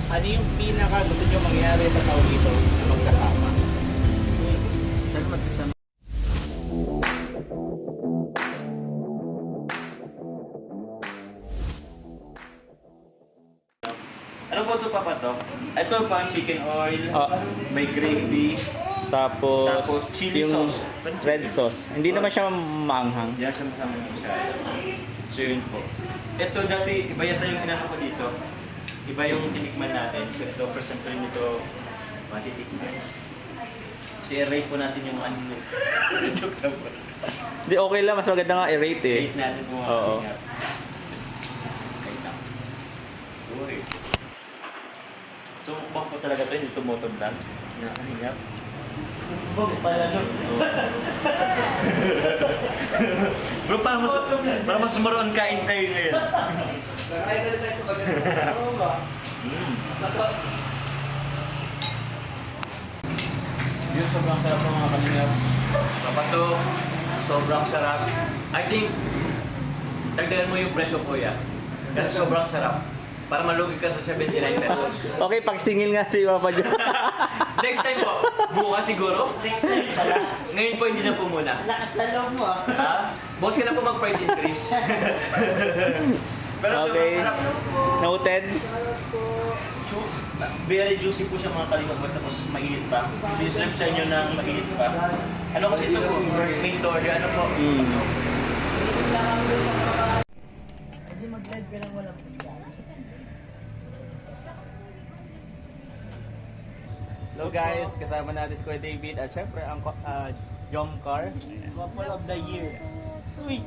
Ano yung pinaka gusto nyo mangyari sa taon ito na magkasama? Sana magkasama. Ano po ito, Papa, to? Ito pang chicken oil, may gravy, Tapos chili yung sauce. red sauce. Hindi naman siya maanghang. yan sa masama yung siya. So yun po. Ito dati, iba yata yung inano ko dito. Iba yung tinikman natin. So ito, first time ko rin ito matitikman. So i-rate po natin yung ano. Joke lang po. Hindi, okay lang. Mas maganda nga i-rate eh. Rate natin kung ano. Oo. Okay na. Sorry. So mukbang po talaga ito, hindi tumutog lang. Nakahingap. Bro, parang mas maroon kain tayo ngayon. Nakain na tayo sa Bagastas. Oo ba? Yung sobrang sarap ng mga kalingap. Kapato, sobrang sarap. I think, dagdagan mo yung presyo ko ya. Kasi sobrang sarap. Para malugi ka sa 79 pesos. Okay, pagsingil nga si Papa Joe. Next time po, bukas siguro. Next time pala. Ngayon po, hindi na po muna. Lakas na loob mo ah. Ha? Boss ka na po mag-price increase. Pero sobrang Okay. sarap. Noted. Very juicy po siya mga kalingap. Tapos mainit pa. Sislip sa inyo ng mainit pa. Ano kasi ito po? Main to order. Ano po? Hindi mag-live ka lang walang pagkain. Hello guys, kasama natin si Kuya David at syempre ang Jomcar. Couple of the year. Uy!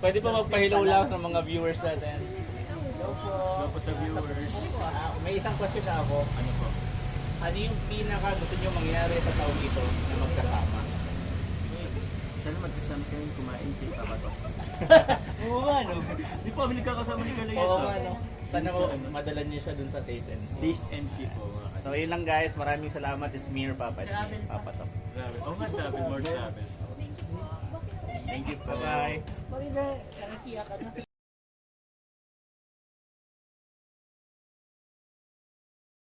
Pwede pa magpa-hello lang sa mga viewers natin. Hello po. Hello po sa viewers. May isang question na ako. Ano po? Ano yung pinaka gusto nyo mangyari sa taon ito na magkasama? Sana magkasama kayo kumain kay Papa to. Oo nga no. Di pa kami nagkakasama ni Kalingap. Oo nga no. Sana mo madala niyo siya dun sa Taste and See. Taste and See po. So yun lang guys, maraming salamat. It's me or Papa. It's me, Papa to. Grabe. Oh, nga travel. More travel. Thank you. Bye-bye. Bakit na nakakiya ka na?